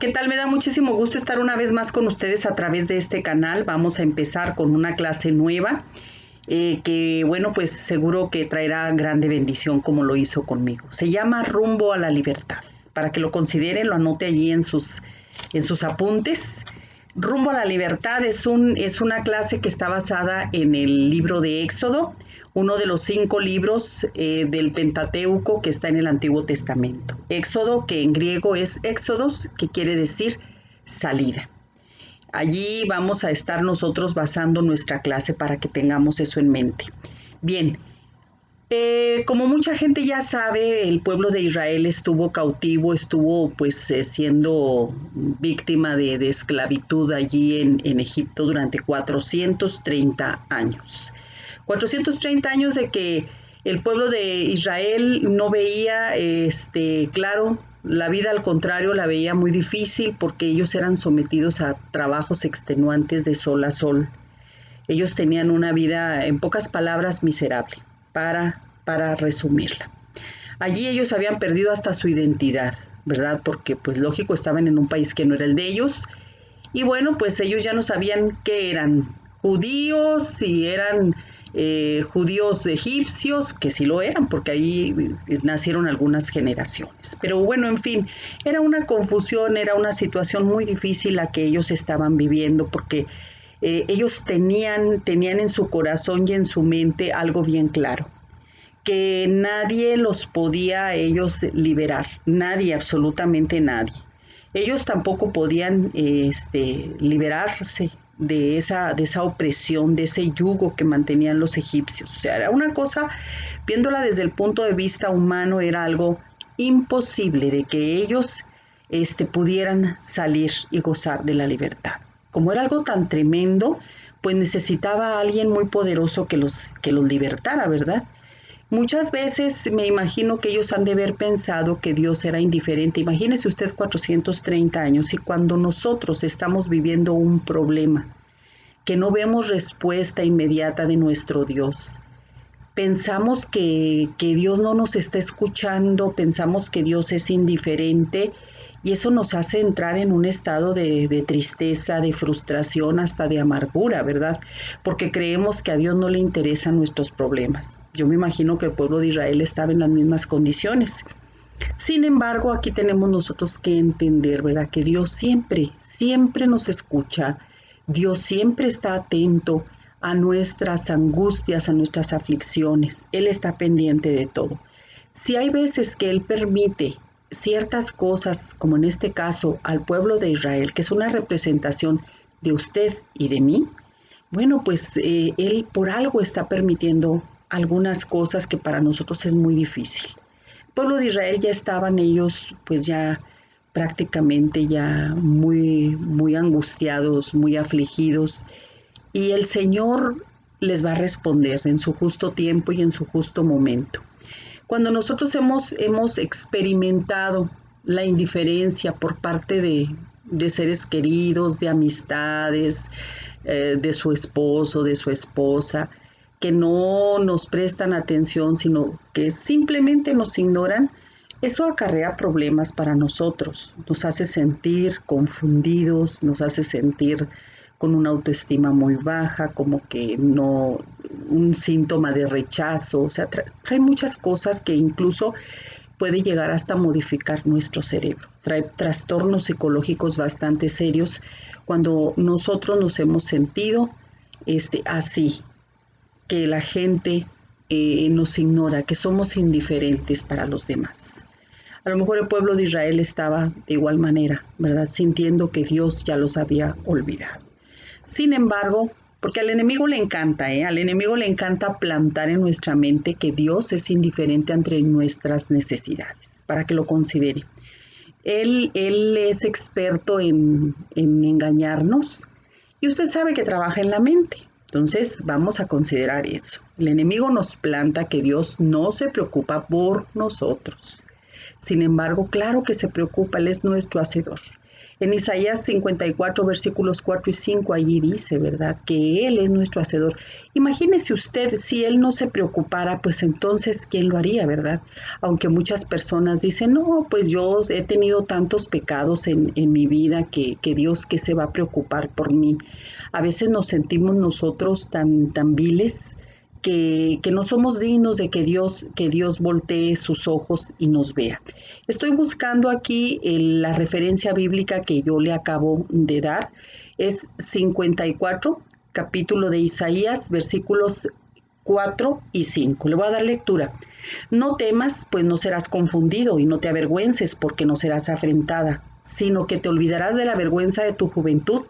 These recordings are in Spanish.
¿Qué tal? Me da muchísimo gusto estar una vez más con ustedes a través de este canal. Vamos a empezar con una clase nueva que, bueno, pues seguro que traerá grande bendición como lo hizo conmigo. Se llama Rumbo a la Libertad. Para que lo considere, lo anote allí en sus apuntes. Rumbo a la Libertad es una clase que está basada en el libro de Éxodo, uno de los 5 libros del Pentateuco que está en el Antiguo Testamento. Éxodo, que en griego es Éxodos, que quiere decir salida. Allí vamos a estar nosotros basando nuestra clase para que tengamos eso en mente. Bien, como mucha gente ya sabe, el pueblo de Israel estuvo cautivo, estuvo pues siendo víctima de esclavitud allí en Egipto durante 430 años. 430 años de que el pueblo de Israel no veía, claro, la vida al contrario la veía muy difícil porque ellos eran sometidos a trabajos extenuantes de sol a sol. Ellos tenían una vida, en pocas palabras, miserable, para resumirla. Allí ellos habían perdido hasta su identidad, ¿verdad? Porque, pues lógico, estaban en un país que no era el de ellos. Y bueno, pues ellos ya no sabían qué eran, judíos, si eran judíos egipcios, que sí lo eran, porque ahí nacieron algunas generaciones. Pero bueno, en fin, era una confusión, era una situación muy difícil la que ellos estaban viviendo, porque ellos tenían en su corazón y en su mente algo bien claro, que nadie los podía a ellos liberar, nadie, absolutamente nadie. Ellos tampoco podían liberarse de esa opresión, de ese yugo que mantenían los egipcios. O sea, era una cosa, viéndola desde el punto de vista humano, era algo imposible de que ellos pudieran salir y gozar de la libertad. Como era algo tan tremendo, pues necesitaba a alguien muy poderoso que los libertara, ¿verdad? Muchas veces me imagino que ellos han de haber pensado que Dios era indiferente. Imagínese usted 430 años y cuando nosotros estamos viviendo un problema, que no vemos respuesta inmediata de nuestro Dios, pensamos que Dios no nos está escuchando, pensamos que Dios es indiferente y eso nos hace entrar en un estado de tristeza, de frustración, hasta de amargura, ¿verdad? Porque creemos que a Dios no le interesan nuestros problemas. Yo me imagino que el pueblo de Israel estaba en las mismas condiciones. Sin embargo, aquí tenemos nosotros que entender, ¿verdad? Que Dios siempre, siempre nos escucha. Dios siempre está atento a nuestras angustias, a nuestras aflicciones. Él está pendiente de todo. Si hay veces que Él permite ciertas cosas, como en este caso al pueblo de Israel, que es una representación de usted y de mí, bueno, pues Él por algo está permitiendo algunas cosas que para nosotros es muy difícil. El pueblo de Israel ya estaban ellos pues ya prácticamente ya muy, muy angustiados, muy afligidos, y el Señor les va a responder en su justo tiempo y en su justo momento. Cuando nosotros hemos experimentado la indiferencia por parte de seres queridos, de amistades, de su esposo, de su esposa, que no nos prestan atención, sino que simplemente nos ignoran, eso acarrea problemas para nosotros, nos hace sentir confundidos, nos hace sentir con una autoestima muy baja, como que no, un síntoma de rechazo, o sea, trae muchas cosas que incluso puede llegar hasta modificar nuestro cerebro. Trae trastornos psicológicos bastante serios cuando nosotros nos hemos sentido así, que la gente nos ignora, que somos indiferentes para los demás. A lo mejor el pueblo de Israel estaba de igual manera, ¿verdad? Sintiendo que Dios ya los había olvidado. Sin embargo, porque al enemigo le encanta, al enemigo le encanta plantar en nuestra mente que Dios es indiferente ante nuestras necesidades, para que lo considere. Él es experto en engañarnos y usted sabe que trabaja en la mente. Entonces vamos a considerar eso. El enemigo nos planta que Dios no se preocupa por nosotros. Sin embargo, claro que se preocupa, Él es nuestro hacedor. En Isaías 54, versículos 4 y 5, allí dice, ¿verdad?, que Él es nuestro hacedor. Imagínese usted, si Él no se preocupara, pues entonces, ¿quién lo haría, verdad? Aunque muchas personas dicen, no, pues yo he tenido tantos pecados en mi vida que Dios, ¿qué se va a preocupar por mí? A veces nos sentimos nosotros tan viles que no somos dignos de que Dios voltee sus ojos y nos vea. Estoy buscando aquí la referencia bíblica que yo le acabo de dar. Es 54, capítulo de Isaías, versículos 4 y 5. Le voy a dar lectura. No temas, pues no serás confundido, y no te avergüences, porque no serás afrentada, sino que te olvidarás de la vergüenza de tu juventud,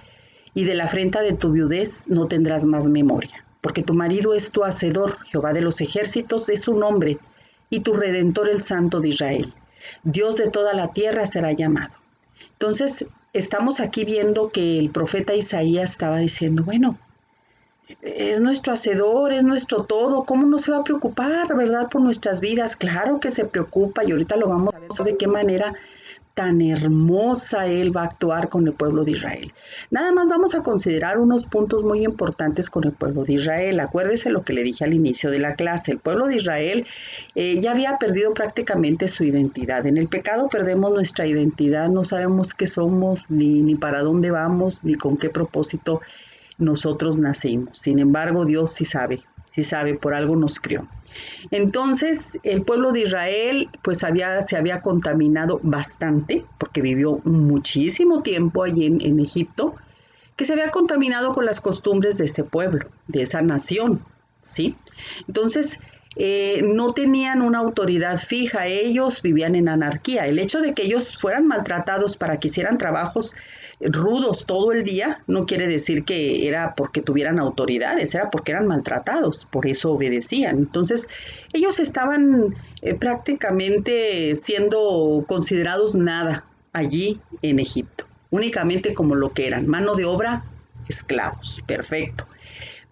y de la afrenta de tu viudez no tendrás más memoria. Porque tu marido es tu hacedor, Jehová de los ejércitos es su nombre, y tu redentor el Santo de Israel. Dios de toda la tierra será llamado. Entonces, estamos aquí viendo que el profeta Isaías estaba diciendo, bueno, es nuestro hacedor, es nuestro todo, ¿cómo no se va a preocupar, verdad, por nuestras vidas? Claro que se preocupa, y ahorita lo vamos a ver de qué manera tan hermosa Él va a actuar con el pueblo de Israel. Nada más vamos a considerar unos puntos muy importantes con el pueblo de Israel. Acuérdese lo que le dije al inicio de la clase. El pueblo de Israel ya había perdido prácticamente su identidad. En el pecado perdemos nuestra identidad, no sabemos qué somos, ni para dónde vamos, ni con qué propósito nosotros nacimos. Sin embargo, Dios sí sabe, por algo nos creó. Entonces, el pueblo de Israel pues se había contaminado bastante, porque vivió muchísimo tiempo allí en Egipto, que se había contaminado con las costumbres de este pueblo, de esa nación, ¿sí? Entonces, no tenían una autoridad fija, ellos vivían en anarquía. El hecho de que ellos fueran maltratados para que hicieran trabajos rudos todo el día no quiere decir que era porque tuvieran autoridades, era porque eran maltratados, por eso obedecían. Entonces, ellos estaban prácticamente siendo considerados nada allí en Egipto, únicamente como lo que eran, mano de obra, esclavos. Perfecto.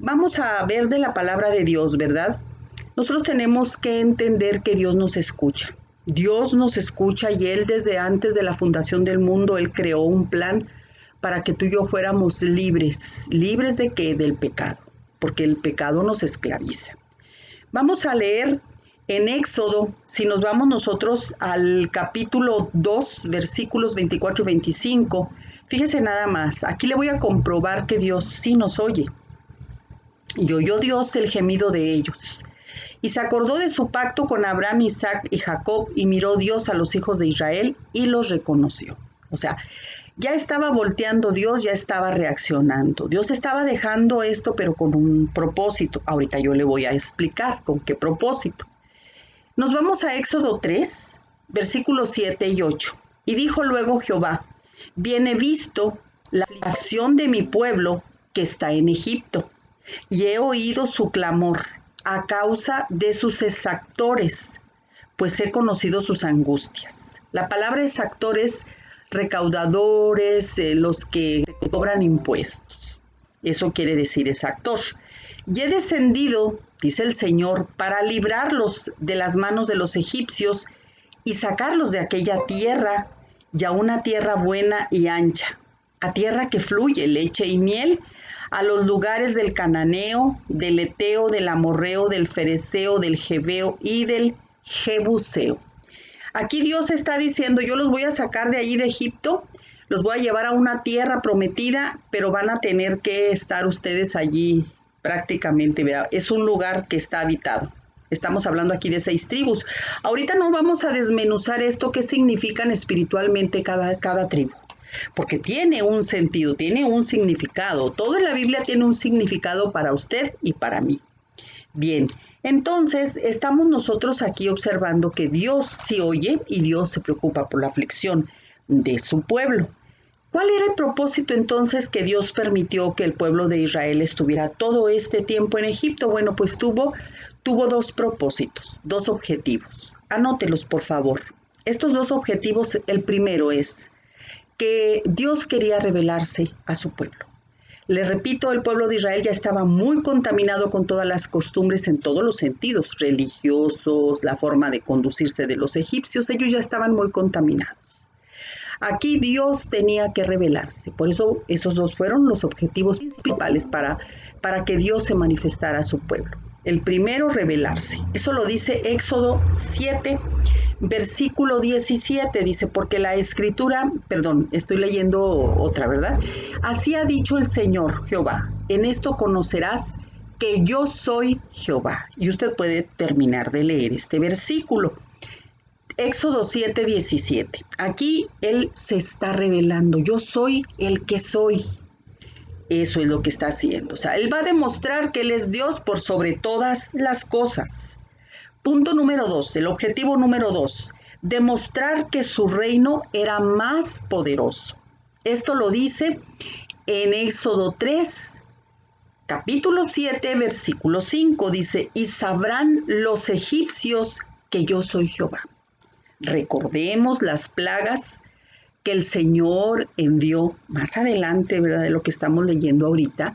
Vamos a ver de la palabra de Dios, ¿verdad? Nosotros tenemos que entender que Dios nos escucha. Dios nos escucha, y Él desde antes de la fundación del mundo, Él creó un plan para que tú y yo fuéramos libres. ¿Libres de qué? Del pecado, porque el pecado nos esclaviza. Vamos a leer en Éxodo, si nos vamos nosotros al capítulo 2, versículos 24 y 25. Fíjese nada más, aquí le voy a comprobar que Dios sí nos oye. Y oyó Dios el gemido de ellos. Y se acordó de su pacto con Abraham, Isaac y Jacob, y miró Dios a los hijos de Israel y los reconoció. O sea, ya estaba volteando Dios, ya estaba reaccionando. Dios estaba dejando esto, pero con un propósito. Ahorita yo le voy a explicar con qué propósito. Nos vamos a Éxodo 3, versículos 7 y 8. Y dijo luego Jehová, bien he visto la aflicción de mi pueblo que está en Egipto, y he oído su clamor a causa de sus exactores, pues he conocido sus angustias. La palabra exactores, recaudadores, los que cobran impuestos. Eso quiere decir exactor. Y he descendido, dice el Señor, para librarlos de las manos de los egipcios y sacarlos de aquella tierra, ya una tierra buena y ancha, a tierra que fluye leche y miel, a los lugares del cananeo, del eteo, del amorreo, del fereceo, del jebeo y del jebuseo. Aquí Dios está diciendo, yo los voy a sacar de ahí de Egipto, los voy a llevar a una tierra prometida, pero van a tener que estar ustedes allí prácticamente, ¿verdad? Es un lugar que está habitado. Estamos hablando aquí de 6 tribus. Ahorita no vamos a desmenuzar esto, qué significan espiritualmente cada tribu, porque tiene un sentido, tiene un significado. Todo en la Biblia tiene un significado para usted y para mí. Bien, entonces estamos nosotros aquí observando que Dios sí oye y Dios se preocupa por la aflicción de su pueblo. ¿Cuál era el propósito entonces que Dios permitió que el pueblo de Israel estuviera todo este tiempo en Egipto? Bueno, pues tuvo 2 propósitos, 2 objetivos. Anótelos, por favor. Estos 2 objetivos, el primero es que Dios quería revelarse a su pueblo. Le repito, el pueblo de Israel ya estaba muy contaminado con todas las costumbres en todos los sentidos, religiosos, la forma de conducirse de los egipcios, ellos ya estaban muy contaminados. Aquí Dios tenía que revelarse. Por eso esos dos fueron los objetivos principales para que Dios se manifestara a su pueblo. El primero, revelarse. Eso lo dice Éxodo 7, versículo 17. Dice, porque la escritura, perdón, estoy leyendo otra, ¿verdad? Así ha dicho el Señor Jehová, en esto conocerás que yo soy Jehová. Y usted puede terminar de leer este versículo. Éxodo 7, 17. Aquí Él se está revelando. Yo soy el que soy. Eso es lo que está haciendo. O sea, Él va a demostrar que Él es Dios por sobre todas las cosas. Punto número 2, el objetivo número 2. Demostrar que su reino era más poderoso. Esto lo dice en Éxodo 3, capítulo 7, versículo 5. Dice, y sabrán los egipcios que yo soy Jehová. Recordemos las plagas que el Señor envió más adelante, ¿verdad? De lo que estamos leyendo ahorita.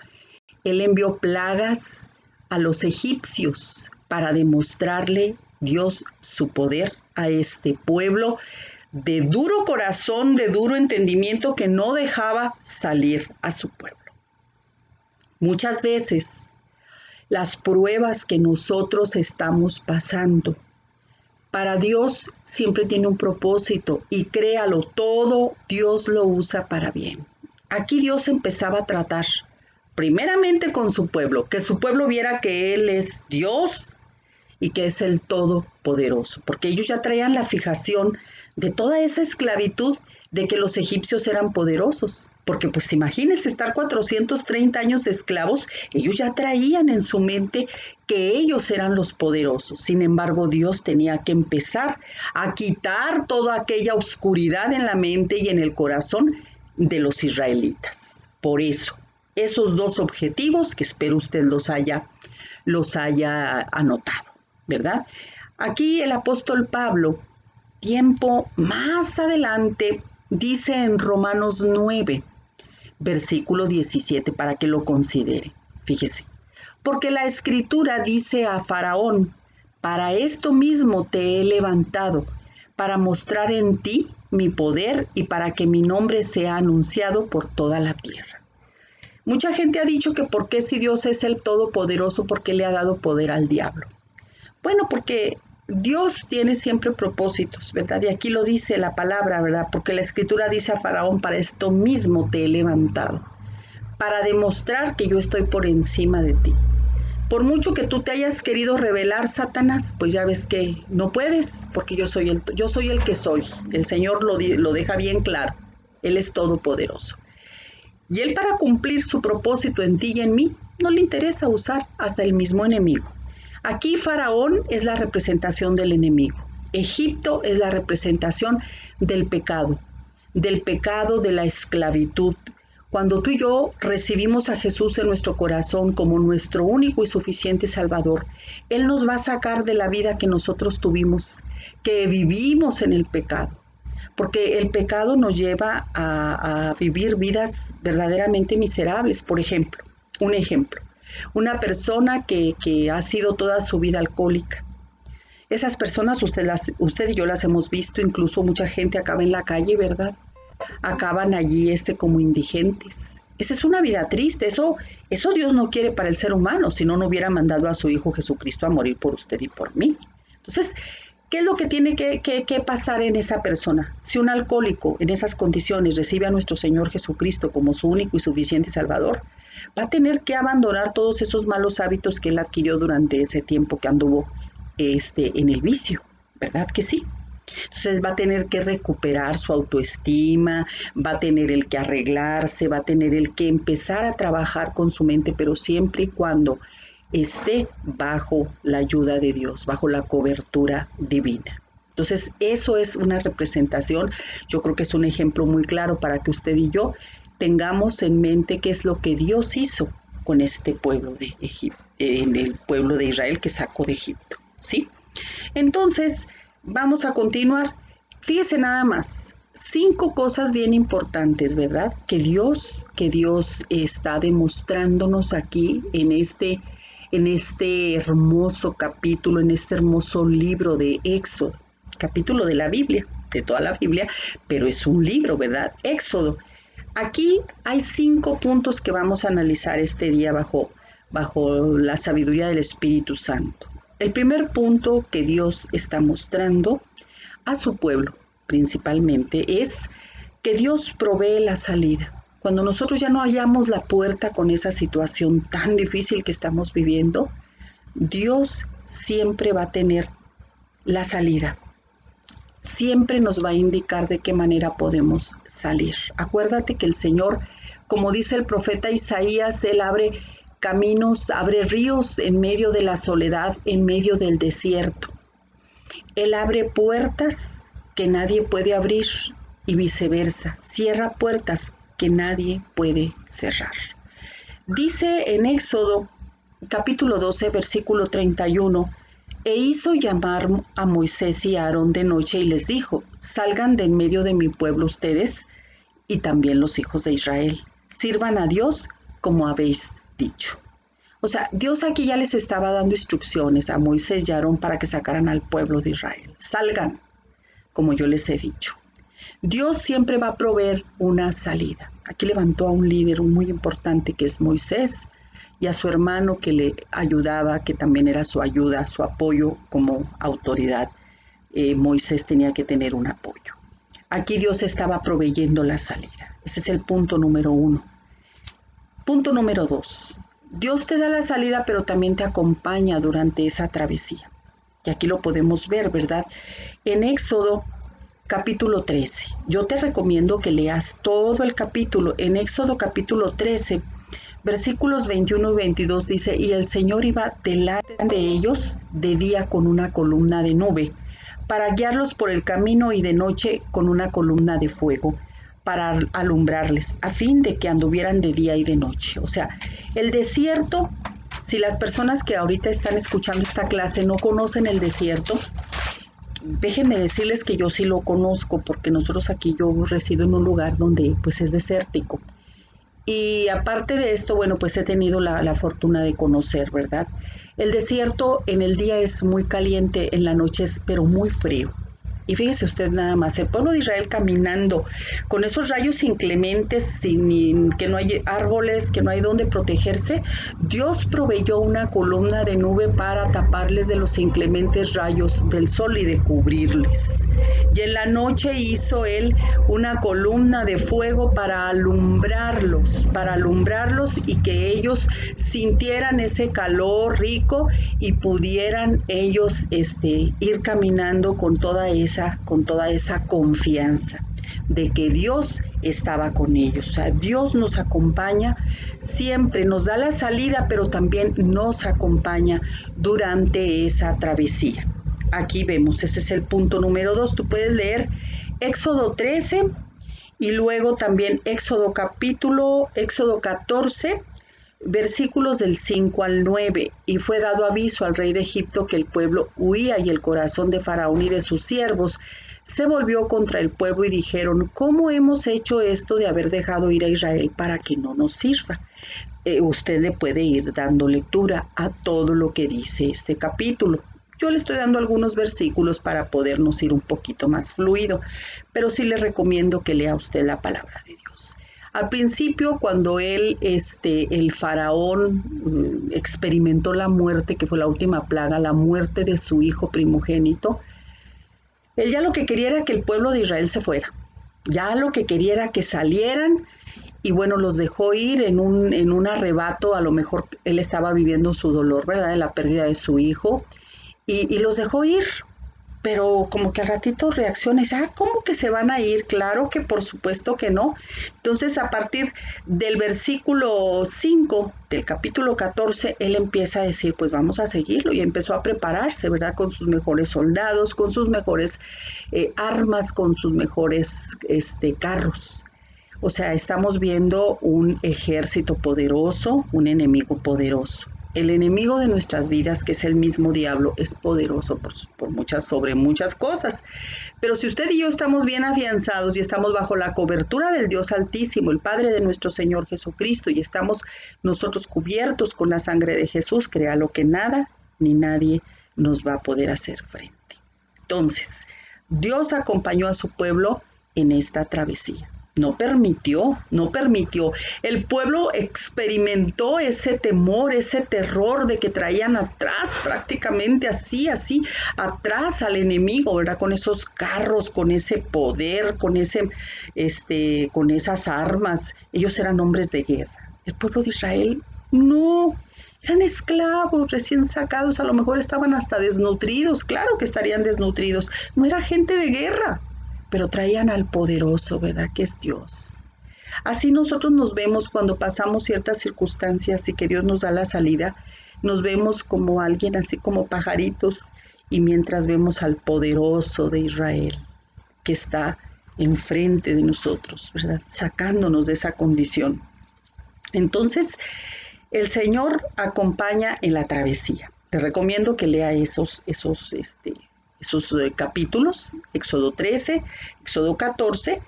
Él envió plagas a los egipcios para demostrarle Dios su poder a este pueblo de duro corazón, de duro entendimiento, que no dejaba salir a su pueblo. Muchas veces las pruebas que nosotros estamos pasando, para Dios siempre tiene un propósito, y créalo, todo Dios lo usa para bien. Aquí Dios empezaba a tratar primeramente con su pueblo, que su pueblo viera que Él es Dios y que es el Todopoderoso, porque ellos ya traían la fijación de toda esa esclavitud de que los egipcios eran poderosos, porque pues imagínense estar 430 años esclavos, ellos ya traían en su mente que ellos eran los poderosos. Sin embargo, Dios tenía que empezar a quitar toda aquella oscuridad en la mente y en el corazón de los israelitas. Por eso, esos dos objetivos que espero usted los haya anotado, ¿verdad? Aquí el apóstol Pablo, tiempo más adelante, dice en Romanos 9, versículo 17, para que lo considere. Fíjese, porque la escritura dice a Faraón, para esto mismo te he levantado, para mostrar en ti mi poder y para que mi nombre sea anunciado por toda la tierra. Mucha gente ha dicho que por qué, si Dios es el Todopoderoso, ¿por qué le ha dado poder al diablo? Bueno, porque Dios tiene siempre propósitos, ¿verdad? Y aquí lo dice la palabra, ¿verdad? Porque la escritura dice a Faraón, para esto mismo te he levantado, para demostrar que yo estoy por encima de ti. Por mucho que tú te hayas querido rebelar, Satanás, pues ya ves que no puedes, porque yo soy el que soy. El Señor lo deja bien claro. Él es todopoderoso. Y Él, para cumplir su propósito en ti y en mí, no le interesa usar hasta el mismo enemigo. Aquí Faraón es la representación del enemigo. Egipto es la representación del pecado, de la esclavitud. Cuando tú y yo recibimos a Jesús en nuestro corazón como nuestro único y suficiente Salvador, Él nos va a sacar de la vida que nosotros tuvimos, que vivimos en el pecado. Porque el pecado nos lleva a vivir vidas verdaderamente miserables. Por ejemplo, una persona que ha sido toda su vida alcohólica. Esas personas usted y yo las hemos visto, incluso mucha gente acaba en la calle, ¿verdad? Acaban allí como indigentes. Esa es una vida triste, eso Dios no quiere para el ser humano, si no, no hubiera mandado a su Hijo Jesucristo a morir por usted y por mí. Entonces, ¿qué es lo que tiene que pasar en esa persona? Si un alcohólico en esas condiciones recibe a nuestro Señor Jesucristo como su único y suficiente Salvador, va a tener que abandonar todos esos malos hábitos que él adquirió durante ese tiempo que anduvo en el vicio, ¿verdad que sí? Entonces va a tener que recuperar su autoestima, va a tener el que arreglarse, va a tener el que empezar a trabajar con su mente, pero siempre y cuando esté bajo la ayuda de Dios, bajo la cobertura divina. Entonces, eso es una representación, yo creo que es un ejemplo muy claro para que usted y yo tengamos en mente qué es lo que Dios hizo con este pueblo de Egipto, en el pueblo de Israel que sacó de Egipto, ¿sí? Entonces, vamos a continuar. Fíjese nada más, 5 cosas bien importantes, ¿verdad? Que Dios está demostrándonos aquí en este hermoso capítulo, en este hermoso libro de Éxodo, capítulo de la Biblia. de toda la Biblia, pero es un libro, ¿verdad? Éxodo. Aquí hay 5 puntos que vamos a analizar este día bajo la sabiduría del Espíritu Santo. El primer punto que Dios está mostrando a su pueblo principalmente es que Dios provee la salida. Cuando nosotros ya no hallamos la puerta con esa situación tan difícil que estamos viviendo, Dios siempre va a tener la salida. Siempre nos va a indicar de qué manera podemos salir. Acuérdate que el Señor, como dice el profeta Isaías, Él abre caminos, abre ríos en medio de la soledad, en medio del desierto. Él abre puertas que nadie puede abrir y viceversa. Cierra puertas que nadie puede cerrar. Dice en Éxodo capítulo 12, versículo 31, e hizo llamar a Moisés y a Aarón de noche y les dijo, salgan de en medio de mi pueblo ustedes y también los hijos de Israel. Sirvan a Dios como habéis dicho. O sea, Dios aquí ya les estaba dando instrucciones a Moisés y a Aarón para que sacaran al pueblo de Israel. Salgan, como yo les he dicho. Dios siempre va a proveer una salida. Aquí levantó a un líder muy importante que es Moisés y a su hermano que le ayudaba, que también era su ayuda, su apoyo como autoridad. Moisés tenía que tener un apoyo. Aquí Dios estaba proveyendo la salida. Ese es el punto número 1. Punto número 2. Dios te da la salida, pero también te acompaña durante esa travesía. Y aquí lo podemos ver, ¿verdad? En Éxodo capítulo 13. Yo te recomiendo que leas todo el capítulo. En Éxodo capítulo 13, versículos 21 y 22 dice, y el Señor iba delante de ellos de día con una columna de nube, para guiarlos por el camino y de noche con una columna de fuego, para alumbrarles, a fin de que anduvieran de día y de noche. O sea, el desierto, si las personas que ahorita están escuchando esta clase no conocen el desierto, déjenme decirles que yo sí lo conozco, porque nosotros aquí, yo resido en un lugar donde pues es desértico. Y aparte de esto, bueno, pues he tenido la fortuna de conocer, ¿verdad? El desierto en el día es muy caliente, en la noche es pero muy frío. Y fíjese usted nada más, el pueblo de Israel caminando con esos rayos inclementes, sin que no hay árboles, que no hay donde protegerse, Dios proveyó una columna de nube para taparles de los inclementes rayos del sol y de cubrirles. Y en la noche hizo Él una columna de fuego para alumbrarlos y que ellos sintieran ese calor rico y pudieran ellos ir caminando con toda esa confianza de que Dios estaba con ellos. O sea, Dios nos acompaña siempre, nos da la salida, pero también nos acompaña durante esa travesía. Aquí vemos, ese es el punto número 2. Tú puedes leer Éxodo 13 y luego también Éxodo 14, versículos del 5 al 9. Y fue dado aviso al rey de Egipto que el pueblo huía y el corazón de Faraón y de sus siervos se volvió contra el pueblo y dijeron, ¿cómo hemos hecho esto de haber dejado ir a Israel para que no nos sirva? Usted le puede ir dando lectura a todo lo que dice este capítulo. Yo le estoy dando algunos versículos para podernos ir un poquito más fluido, pero sí le recomiendo que lea usted la palabra de Dios. Al principio, cuando el faraón experimentó la muerte, que fue la última plaga, la muerte de su hijo primogénito, él ya lo que quería era que el pueblo de Israel se fuera. Ya lo que quería era que salieran y bueno, los dejó ir en un arrebato. A lo mejor él estaba viviendo su dolor, ¿verdad? De la pérdida de su hijo y los dejó ir. Pero como que al ratito reacciona y dice, ¿cómo que se van a ir? Claro que por supuesto que no. Entonces a partir del versículo 5 del capítulo 14, él empieza a decir, pues vamos a seguirlo, y empezó a prepararse, ¿verdad? Con sus mejores soldados, con sus mejores armas, con sus mejores carros. O sea, estamos viendo un ejército poderoso, un enemigo poderoso. El enemigo de nuestras vidas, que es el mismo diablo, es poderoso sobre muchas cosas. Pero si usted y yo estamos bien afianzados y estamos bajo la cobertura del Dios Altísimo, el Padre de nuestro Señor Jesucristo, y estamos nosotros cubiertos con la sangre de Jesús, créalo que nada ni nadie nos va a poder hacer frente. Entonces, Dios acompañó a su pueblo en esta travesía. No permitió. El pueblo experimentó ese temor, ese terror de que traían atrás, prácticamente así, atrás al enemigo, ¿verdad? Con esos carros, con ese poder, con esas armas. Ellos eran hombres de guerra. El pueblo de Israel, no. Eran esclavos recién sacados, a lo mejor estaban hasta desnutridos, claro que estarían desnutridos. No era gente de guerra, pero traían al poderoso, ¿verdad? Que es Dios. Así nosotros nos vemos cuando pasamos ciertas circunstancias y que Dios nos da la salida, nos vemos como alguien así como pajaritos y mientras vemos al poderoso de Israel que está enfrente de nosotros, ¿verdad? Sacándonos de esa condición. Entonces, el Señor acompaña en la travesía. Te recomiendo que lea esos capítulos, Éxodo 13, Éxodo 14,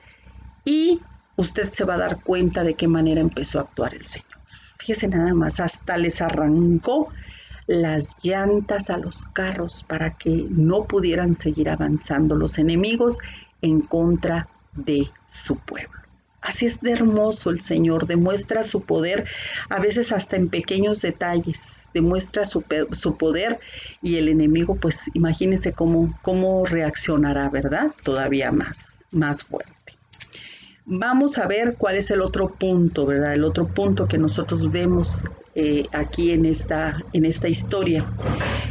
y usted se va a dar cuenta de qué manera empezó a actuar el Señor. Fíjese nada más, hasta les arrancó las llantas a los carros para que no pudieran seguir avanzando los enemigos en contra de su pueblo. Así es de hermoso el Señor, demuestra su poder, a veces hasta en pequeños detalles, demuestra su poder y el enemigo, pues imagínese cómo reaccionará, ¿verdad? Todavía más fuerte. Vamos a ver cuál es el otro punto, ¿verdad? El otro punto que nosotros vemos aquí en esta historia.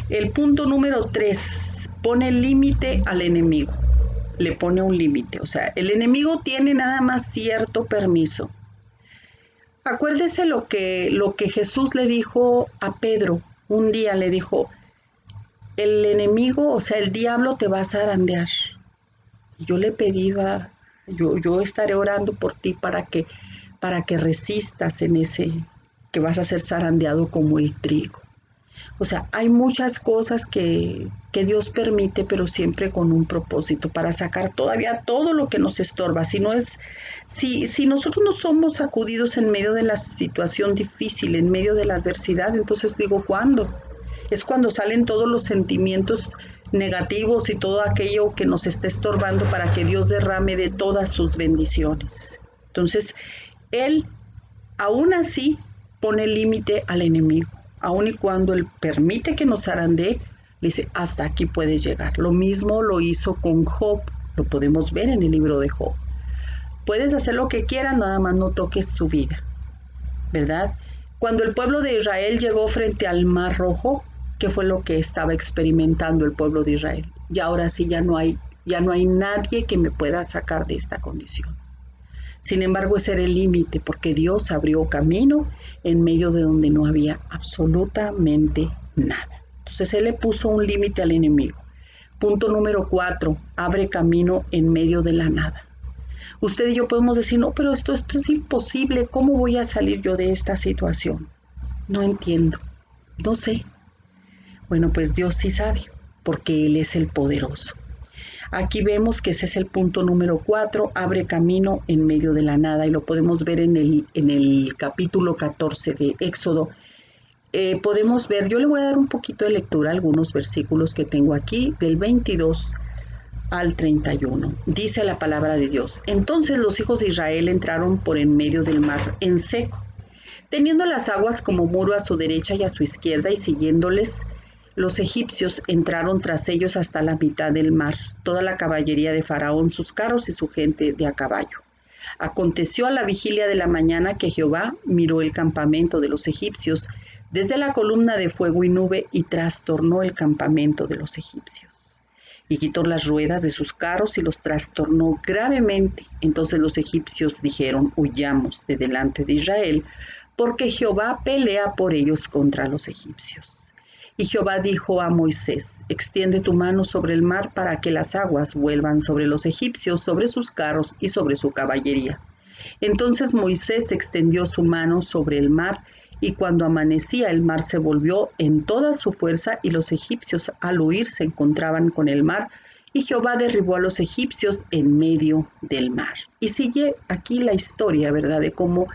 El punto número 3, pone límite al enemigo. Le pone un límite, o sea, el enemigo tiene nada más cierto permiso. Acuérdese lo que Jesús le dijo a Pedro, un día le dijo, el enemigo, o sea, el diablo te va a zarandear. Y yo le pedí, yo estaré orando por ti para que resistas en ese, que vas a ser zarandeado como el trigo. O sea, hay muchas cosas que Dios permite, pero siempre con un propósito, para sacar todavía todo lo que nos estorba. Si nosotros no somos sacudidos en medio de la situación difícil, en medio de la adversidad, entonces digo, ¿cuándo? Es cuando salen todos los sentimientos negativos y todo aquello que nos está estorbando para que Dios derrame de todas sus bendiciones. Entonces, Él, aún así, pone límite al enemigo. Aun y cuando Él permite que nos zarandee, le dice, hasta aquí puedes llegar. Lo mismo lo hizo con Job, lo podemos ver en el libro de Job. Puedes hacer lo que quieras, nada más no toques su vida, ¿verdad? Cuando el pueblo de Israel llegó frente al Mar Rojo, ¿qué fue lo que estaba experimentando el pueblo de Israel? Y ahora sí ya no hay nadie que me pueda sacar de esta condición. Sin embargo, ese era el límite, porque Dios abrió camino en medio de donde no había absolutamente nada. Entonces Él le puso un límite al enemigo. Punto número 4, abre camino en medio de la nada. Usted y yo podemos decir, no, pero esto es imposible, ¿cómo voy a salir yo de esta situación? No entiendo, no sé. Bueno, pues Dios sí sabe, porque Él es el poderoso. Aquí vemos que ese es el punto número 4, abre camino en medio de la nada, y lo podemos ver en el capítulo 14 de Éxodo. Podemos ver, yo le voy a dar un poquito de lectura a algunos versículos que tengo aquí, del 22 al 31. Dice la palabra de Dios, entonces los hijos de Israel entraron por en medio del mar en seco, teniendo las aguas como muro a su derecha y a su izquierda, y siguiéndoles los egipcios entraron tras ellos hasta la mitad del mar, toda la caballería de Faraón, sus carros y su gente de a caballo. Aconteció a la vigilia de la mañana que Jehová miró el campamento de los egipcios desde la columna de fuego y nube, y trastornó el campamento de los egipcios. Y quitó las ruedas de sus carros y los trastornó gravemente. Entonces los egipcios dijeron, huyamos de delante de Israel, porque Jehová pelea por ellos contra los egipcios. Y Jehová dijo a Moisés, extiende tu mano sobre el mar para que las aguas vuelvan sobre los egipcios, sobre sus carros y sobre su caballería. Entonces Moisés extendió su mano sobre el mar, y cuando amanecía el mar se volvió en toda su fuerza, y los egipcios al huir se encontraban con el mar, y Jehová derribó a los egipcios en medio del mar. Y sigue aquí la historia, ¿verdad?, de cómo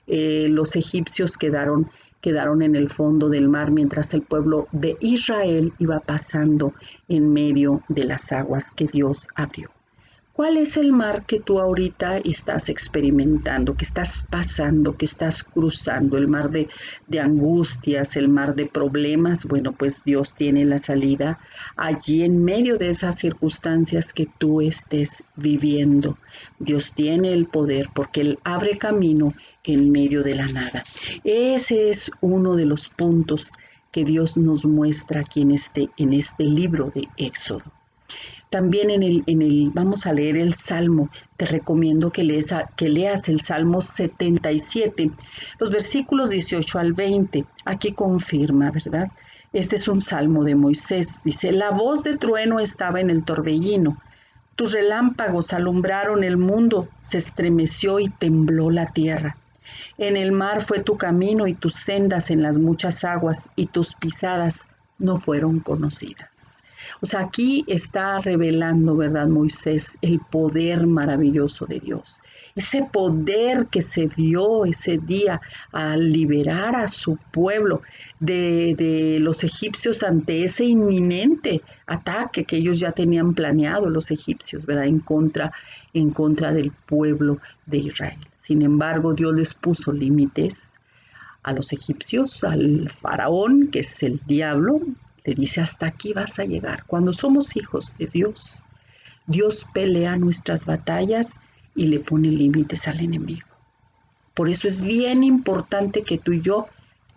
los egipcios quedaron quedaron en el fondo del mar mientras el pueblo de Israel iba pasando en medio de las aguas que Dios abrió. ¿Cuál es el mar que tú ahorita estás experimentando, que estás pasando, que estás cruzando? ¿El mar de angustias, el mar de problemas? Bueno, pues Dios tiene la salida allí en medio de esas circunstancias que tú estés viviendo. Dios tiene el poder porque Él abre camino en medio de la nada. Ese es uno de los puntos que Dios nos muestra aquí en este libro de Éxodo. También vamos a leer el Salmo. Te recomiendo que leas el Salmo 77, los versículos 18 al 20. Aquí confirma, ¿verdad? Este es un salmo de Moisés. Dice, la voz de trueno estaba en el torbellino. Tus relámpagos alumbraron el mundo, se estremeció y tembló la tierra. En el mar fue tu camino y tus sendas en las muchas aguas, y tus pisadas no fueron conocidas. O sea, aquí está revelando, ¿verdad, Moisés, el poder maravilloso de Dios? Ese poder que se vio ese día al liberar a su pueblo de los egipcios ante ese inminente ataque que ellos ya tenían planeado, los egipcios, ¿verdad? En contra del pueblo de Israel. Sin embargo, Dios les puso límites a los egipcios, al faraón, que es el diablo. Le dice, hasta aquí vas a llegar. Cuando somos hijos de Dios, Dios pelea nuestras batallas y le pone límites al enemigo. Por eso es bien importante que tú y yo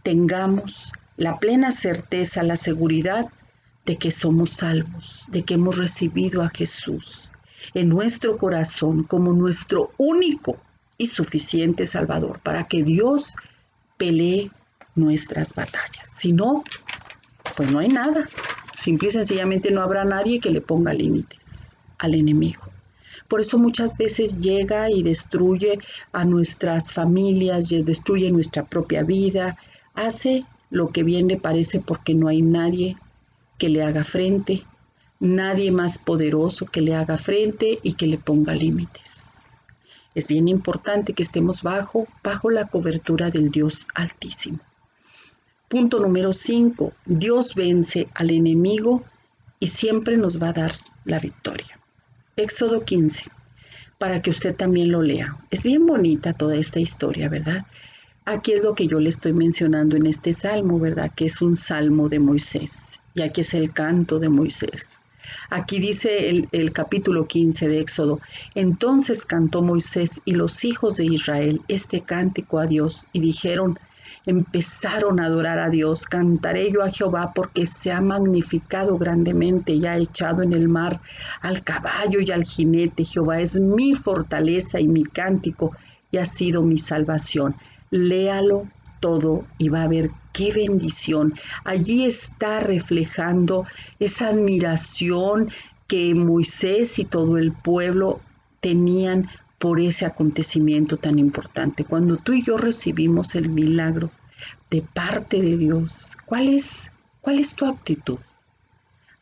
tengamos la plena certeza, la seguridad de que somos salvos, de que hemos recibido a Jesús en nuestro corazón como nuestro único y suficiente Salvador, para que Dios pelee nuestras batallas. Si no, pues no hay nada. Simple y sencillamente no habrá nadie que le ponga límites al enemigo. Por eso muchas veces llega y destruye a nuestras familias, destruye nuestra propia vida, hace lo que bien le parece porque no hay nadie que le haga frente, nadie más poderoso que le haga frente y que le ponga límites. Es bien importante que estemos bajo la cobertura del Dios Altísimo. Punto número 5. Dios vence al enemigo y siempre nos va a dar la victoria. Éxodo 15, para que usted también lo lea. Es bien bonita toda esta historia, ¿verdad? Aquí es lo que yo le estoy mencionando en este salmo, ¿verdad? Que es un salmo de Moisés. Y aquí es el canto de Moisés. Aquí dice el capítulo 15 de Éxodo. Entonces cantó Moisés y los hijos de Israel este cántico a Dios y dijeron, empezaron a adorar a Dios. Cantaré yo a Jehová porque se ha magnificado grandemente y ha echado en el mar al caballo y al jinete. Jehová es mi fortaleza y mi cántico y ha sido mi salvación. Léalo todo y va a ver qué bendición. Allí está reflejando esa admiración que Moisés y todo el pueblo tenían por ese acontecimiento tan importante. Cuando tú y yo recibimos el milagro de parte de Dios, ¿cuál es tu actitud?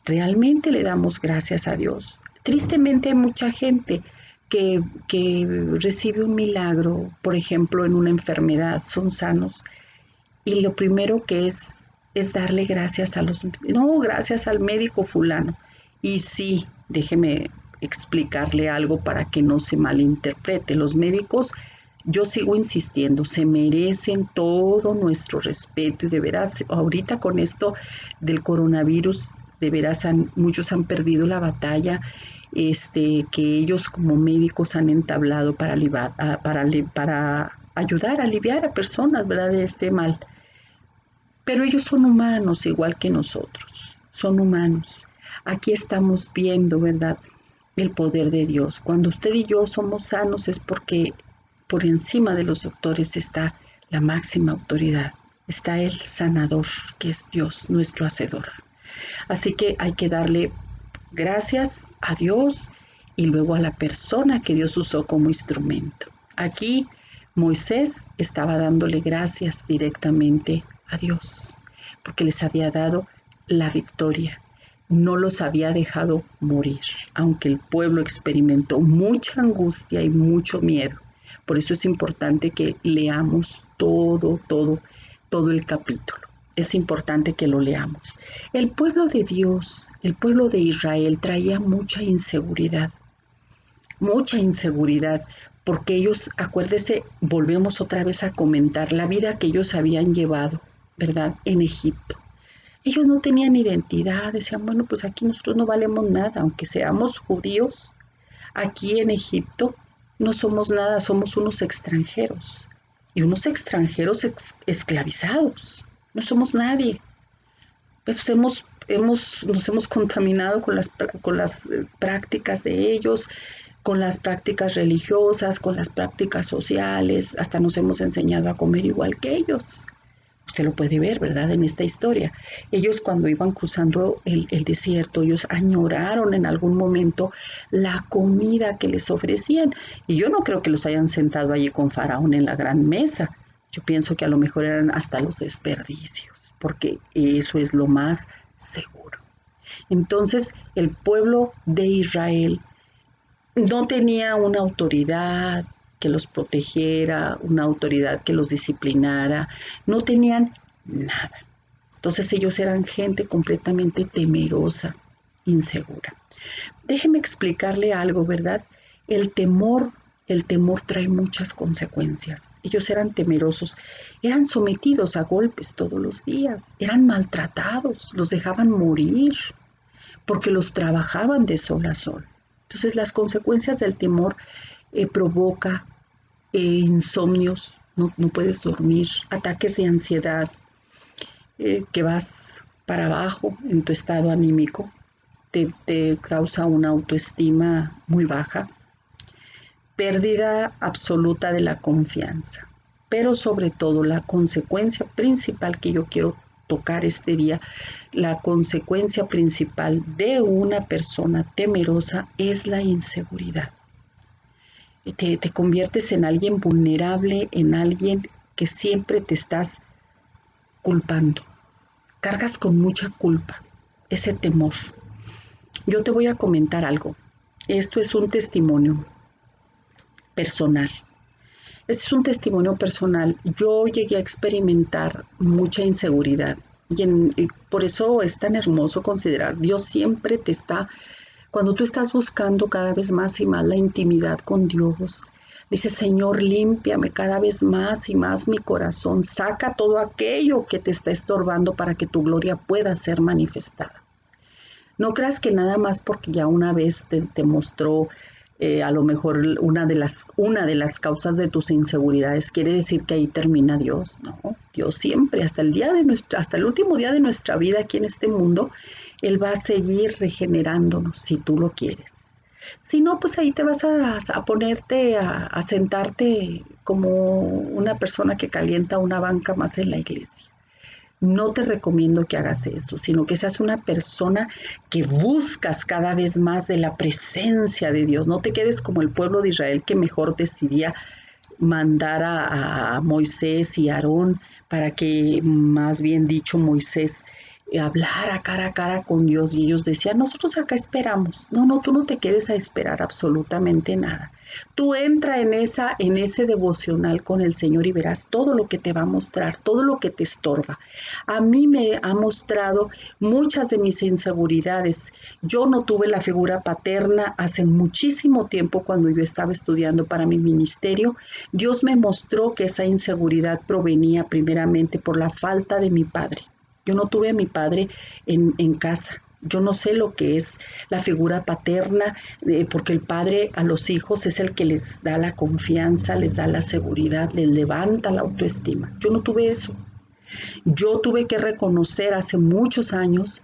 ¿Realmente le damos gracias a Dios? Tristemente hay mucha gente que recibe un milagro, por ejemplo, en una enfermedad, son sanos, y lo primero que es darle gracias gracias al médico fulano. Y sí, déjeme explicarle algo para que no se malinterprete. Los médicos, yo sigo insistiendo, se merecen todo nuestro respeto y de veras, ahorita con esto del coronavirus, de veras muchos han perdido la batalla que ellos como médicos han entablado para ayudar a aliviar a personas, ¿verdad?, de este mal. Pero ellos son humanos igual que nosotros, son humanos. Aquí estamos viendo, ¿verdad?, el poder de Dios. Cuando usted y yo somos sanos es porque por encima de los doctores está la máxima autoridad, está el sanador, que es Dios, nuestro hacedor. Así que hay que darle gracias a Dios y luego a la persona que Dios usó como instrumento. Aquí Moisés estaba dándole gracias directamente a Dios porque les había dado la victoria. No los había dejado morir, aunque el pueblo experimentó mucha angustia y mucho miedo. Por eso es importante que leamos todo todo el capítulo. Es importante que lo leamos. El pueblo de Dios, el pueblo de Israel traía mucha inseguridad, porque ellos, acuérdese, volvemos otra vez a comentar la vida que ellos habían llevado, ¿verdad? En Egipto. Ellos no tenían identidad, decían, bueno, pues aquí nosotros no valemos nada, aunque seamos judíos, aquí en Egipto no somos nada, somos unos extranjeros, y unos extranjeros esclavizados, no somos nadie. Pues nos hemos contaminado con las prácticas de ellos, con las prácticas religiosas, con las prácticas sociales, hasta nos hemos enseñado a comer igual que ellos. Usted lo puede ver, ¿verdad? En esta historia. Ellos cuando iban cruzando el desierto, ellos añoraron en algún momento la comida que les ofrecían. Y yo no creo que los hayan sentado allí con Faraón en la gran mesa. Yo pienso que a lo mejor eran hasta los desperdicios, porque eso es lo más seguro. Entonces, el pueblo de Israel no tenía una autoridad que los protegiera, una autoridad que los disciplinara, no tenían nada. Entonces ellos eran gente completamente temerosa, insegura. Déjeme explicarle algo, ¿verdad? El temor, el temor trae muchas consecuencias. Ellos eran temerosos, eran sometidos a golpes todos los días, eran maltratados, los dejaban morir porque los trabajaban de sol a sol. Entonces las consecuencias del temor provoca insomnios, no puedes dormir, ataques de ansiedad, que vas para abajo en tu estado anímico, te causa una autoestima muy baja, pérdida absoluta de la confianza. Pero sobre todo la consecuencia principal que yo quiero tocar este día, la consecuencia principal de una persona temerosa es la inseguridad. Te conviertes en alguien vulnerable, en alguien que siempre te estás culpando. Cargas con mucha culpa, ese temor. Yo te voy a comentar algo. Esto es un testimonio personal. Este es un testimonio personal. Yo llegué a experimentar mucha inseguridad y por eso es tan hermoso considerar, Dios siempre te está, cuando tú estás buscando cada vez más y más la intimidad con Dios, dice, Señor, límpiame cada vez más y más mi corazón, saca todo aquello que te está estorbando para que tu gloria pueda ser manifestada. No creas que nada más porque ya una vez te mostró a lo mejor una de las causas de tus inseguridades quiere decir que ahí termina Dios, ¿no? Dios siempre, hasta el último día de nuestra vida aquí en este mundo, Él va a seguir regenerándonos si tú lo quieres. Si no, pues ahí te vas a ponerte, a sentarte como una persona que calienta una banca más en la iglesia. No te recomiendo que hagas eso, sino que seas una persona que buscas cada vez más de la presencia de Dios. No te quedes como el pueblo de Israel que mejor decidía mandar a Moisés y Aarón para que, más bien dicho, Moisés hablara cara a cara con Dios y ellos decían, nosotros acá esperamos. No, tú no te quedes a esperar absolutamente nada. Tú entra en ese devocional con el Señor y verás todo lo que te va a mostrar, todo lo que te estorba. A mí me ha mostrado muchas de mis inseguridades. Yo no tuve la figura paterna hace muchísimo tiempo cuando yo estaba estudiando para mi ministerio. Dios me mostró que esa inseguridad provenía primeramente por la falta de mi padre. Yo no tuve a mi padre en casa. Yo no sé lo que es la figura paterna, porque el padre a los hijos es el que les da la confianza, les da la seguridad, les levanta la autoestima. Yo no tuve eso. Yo tuve que reconocer hace muchos años,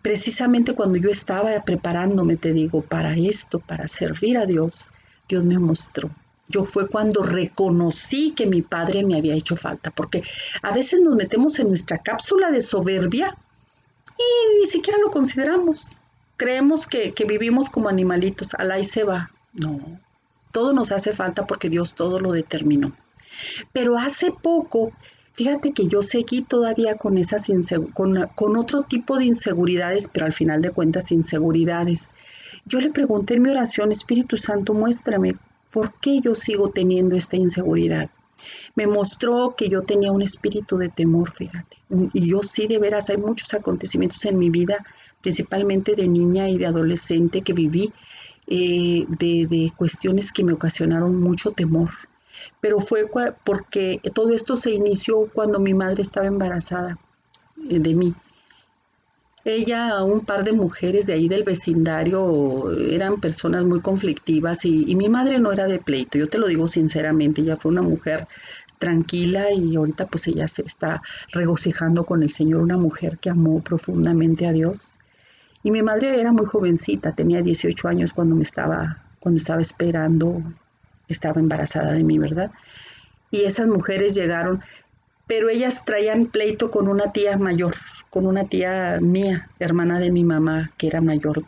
precisamente cuando yo estaba preparándome, te digo, para esto, para servir a Dios, Dios me mostró. Yo fue cuando reconocí que mi padre me había hecho falta, porque a veces nos metemos en nuestra cápsula de soberbia y ni siquiera lo consideramos. Creemos que vivimos como animalitos, al ahí se va. No, todo nos hace falta porque Dios todo lo determinó. Pero hace poco, fíjate que yo seguí todavía con con otro tipo de inseguridades, pero al final de cuentas inseguridades. Yo le pregunté en mi oración, Espíritu Santo, muéstrame por qué yo sigo teniendo esta inseguridad. Me mostró que yo tenía un espíritu de temor, fíjate. Y yo sí, de veras, hay muchos acontecimientos en mi vida, principalmente de niña y de adolescente, que viví de cuestiones que me ocasionaron mucho temor. Pero fue porque todo esto se inició cuando mi madre estaba embarazada de mí. Ella, un par de mujeres de ahí del vecindario, eran personas muy conflictivas y mi madre no era de pleito, yo te lo digo sinceramente, ella fue una mujer tranquila y ahorita pues ella se está regocijando con el Señor, una mujer que amó profundamente a Dios. Y mi madre era muy jovencita, tenía 18 años cuando estaba esperando, estaba embarazada de mí, ¿verdad? Y esas mujeres llegaron, pero ellas traían pleito con una tía mayor, con una tía mía, hermana de mi mamá, que era mayor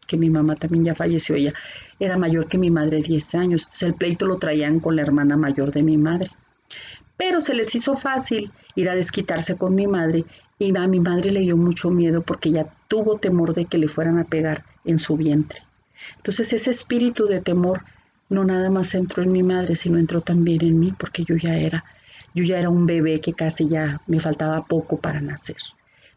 que mi mamá, también ya falleció ella, era mayor que mi madre 10 años, entonces el pleito lo traían con la hermana mayor de mi madre. Pero se les hizo fácil ir a desquitarse con mi madre y a mi madre le dio mucho miedo porque ella tuvo temor de que le fueran a pegar en su vientre. Entonces ese espíritu de temor no nada más entró en mi madre, sino entró también en mí porque yo ya era un bebé que casi ya me faltaba poco para nacer.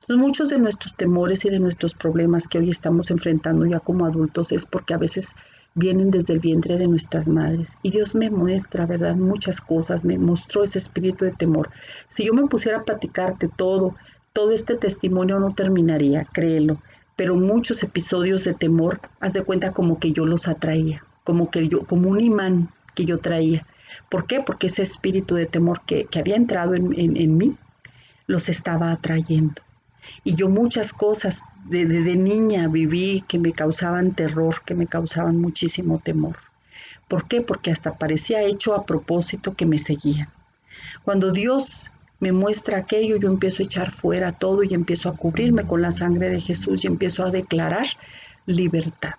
Entonces muchos de nuestros temores y de nuestros problemas que hoy estamos enfrentando ya como adultos es porque a veces vienen desde el vientre de nuestras madres. Y Dios me muestra, ¿verdad? Muchas cosas, me mostró ese espíritu de temor. Si yo me pusiera a platicarte todo este testimonio no terminaría, créelo. Pero muchos episodios de temor, haz de cuenta como que yo los atraía, como un imán que yo traía. ¿Por qué? Porque ese espíritu de temor que había entrado en mí, los estaba atrayendo. Y yo muchas cosas de niña viví que me causaban terror, que me causaban muchísimo temor. ¿Por qué? Porque hasta parecía hecho a propósito que me seguían. Cuando Dios me muestra aquello, yo empiezo a echar fuera todo y empiezo a cubrirme con la sangre de Jesús y empiezo a declarar libertad.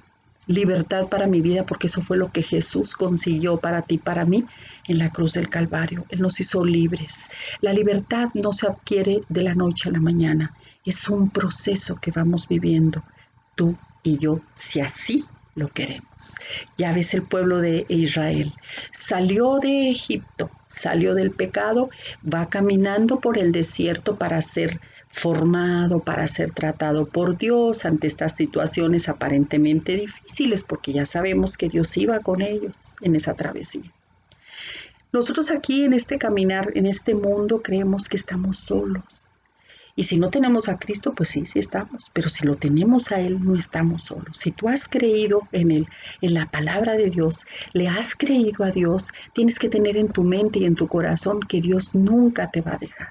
Libertad para mi vida, porque eso fue lo que Jesús consiguió para ti, para mí, en la cruz del Calvario. Él nos hizo libres. La libertad no se adquiere de la noche a la mañana. Es un proceso que vamos viviendo, tú y yo, si así lo queremos. Ya ves, el pueblo de Israel salió de Egipto, salió del pecado, va caminando por el desierto para ser formado, para ser tratado por Dios ante estas situaciones aparentemente difíciles, porque ya sabemos que Dios iba con ellos en esa travesía. Nosotros aquí en este caminar, en este mundo, creemos que estamos solos. Y si no tenemos a Cristo, pues sí, sí estamos. Pero si lo tenemos a Él, no estamos solos. Si tú has creído en Él, en la palabra de Dios, le has creído a Dios, tienes que tener en tu mente y en tu corazón que Dios nunca te va a dejar.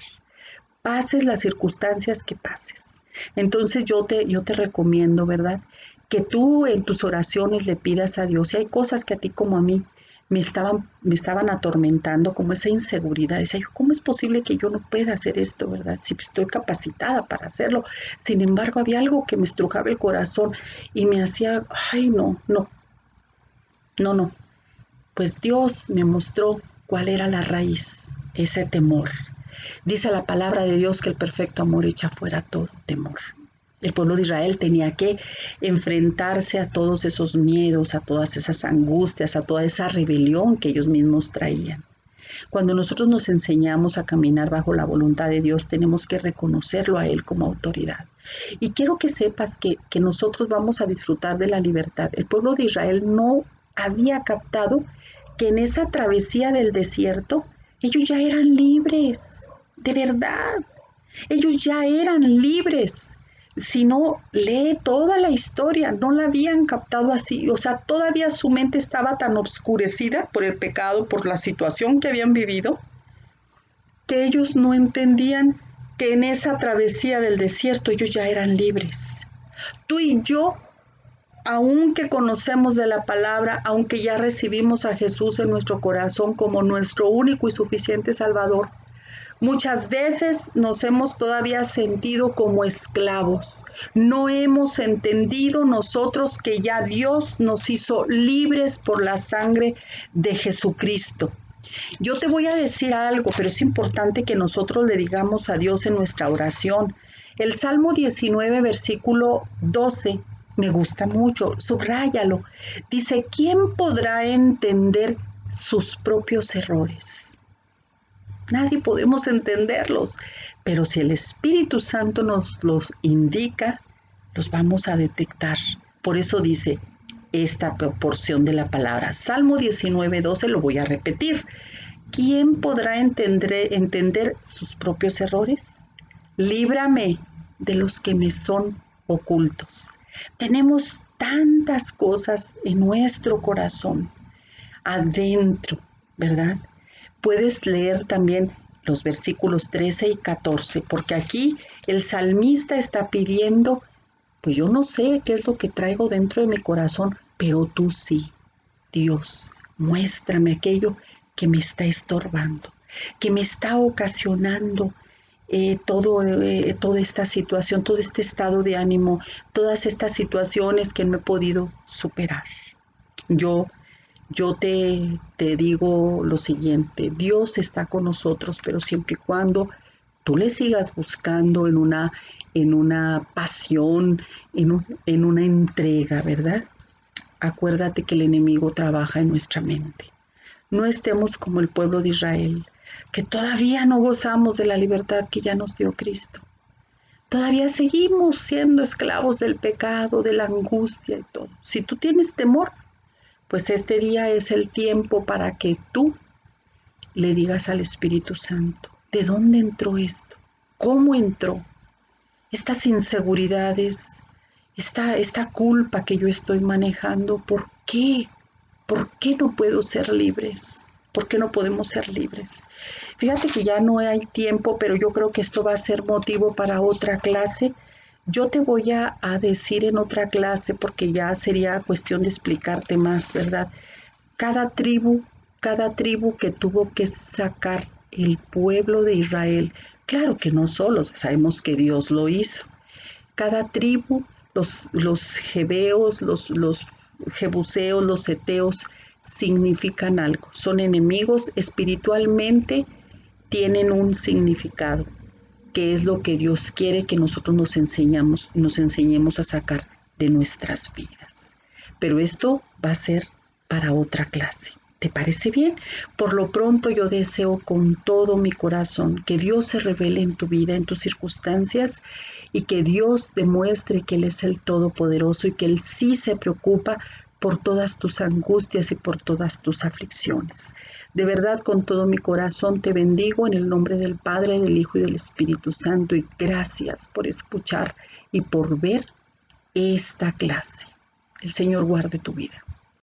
Pases las circunstancias que pases. Entonces yo te recomiendo, ¿verdad? Que tú en tus oraciones le pidas a Dios. Si hay cosas que a ti como a mí me estaban atormentando, como esa inseguridad. Decía yo, ¿cómo es posible que yo no pueda hacer esto, verdad? Si estoy capacitada para hacerlo. Sin embargo, había algo que me estrujaba el corazón y me hacía, ay, no. Pues Dios me mostró cuál era la raíz, ese temor. Dice la palabra de Dios que el perfecto amor echa fuera todo temor. El pueblo de Israel tenía que enfrentarse a todos esos miedos, a todas esas angustias, a toda esa rebelión que ellos mismos traían. Cuando nosotros nos enseñamos a caminar bajo la voluntad de Dios, tenemos que reconocerlo a Él como autoridad. Y quiero que sepas que nosotros vamos a disfrutar de la libertad. El pueblo de Israel no había captado que en esa travesía del desierto ellos ya eran libres, de verdad. Ellos ya eran libres. Si no, lee toda la historia, no la habían captado así, o sea, todavía su mente estaba tan obscurecida por el pecado, por la situación que habían vivido, que ellos no entendían que en esa travesía del desierto ellos ya eran libres. Tú y yo, aunque conocemos de la palabra, aunque ya recibimos a Jesús en nuestro corazón como nuestro único y suficiente Salvador, muchas veces nos hemos todavía sentido como esclavos. No hemos entendido nosotros que ya Dios nos hizo libres por la sangre de Jesucristo. Yo te voy a decir algo, pero es importante que nosotros le digamos a Dios en nuestra oración. El Salmo 19, versículo 12, me gusta mucho, subráyalo. Dice, ¿quién podrá entender sus propios errores? Nadie podemos entenderlos, pero si el Espíritu Santo nos los indica, los vamos a detectar. Por eso dice esta porción de la palabra. Salmo 19:12 lo voy a repetir. ¿Quién podrá entender sus propios errores? Líbrame de los que me son ocultos. Tenemos tantas cosas en nuestro corazón, adentro, ¿verdad? Puedes leer también los versículos 13 y 14, porque aquí el salmista está pidiendo, pues yo no sé qué es lo que traigo dentro de mi corazón, pero tú sí. Dios, muéstrame aquello que me está estorbando, que me está ocasionando toda esta situación, todo este estado de ánimo, todas estas situaciones que no he podido superar. Yo, yo te digo lo siguiente, Dios está con nosotros, pero siempre y cuando tú le sigas buscando en una pasión, en una entrega, ¿verdad? Acuérdate que el enemigo trabaja en nuestra mente. No estemos como el pueblo de Israel, que todavía no gozamos de la libertad que ya nos dio Cristo. Todavía seguimos siendo esclavos del pecado, de la angustia y todo. Si tú tienes temor, pues este día es el tiempo para que tú le digas al Espíritu Santo, ¿de dónde entró esto? ¿Cómo entró? Estas inseguridades, esta culpa que yo estoy manejando, ¿por qué? ¿Por qué no puedo ser libres? ¿Por qué no podemos ser libres? Fíjate que ya no hay tiempo, pero yo creo que esto va a ser motivo para otra clase. Yo te voy a decir en otra clase, porque ya sería cuestión de explicarte más, ¿verdad? Cada tribu, cada tribu que tuvo que sacar el pueblo de Israel, claro que no solo, sabemos que Dios lo hizo. Cada tribu, los jebeos, los jebuseos, los eteos, significan algo. Son enemigos espiritualmente, tienen un significado, que es lo que Dios quiere que nosotros nos enseñemos a sacar de nuestras vidas. Pero esto va a ser para otra clase. ¿Te parece bien? Por lo pronto yo deseo con todo mi corazón que Dios se revele en tu vida, en tus circunstancias, y que Dios demuestre que Él es el Todopoderoso y que Él sí se preocupa por todas tus angustias y por todas tus aflicciones. De verdad, con todo mi corazón te bendigo en el nombre del Padre, del Hijo y del Espíritu Santo, y gracias por escuchar y por ver esta clase. El Señor guarde tu vida.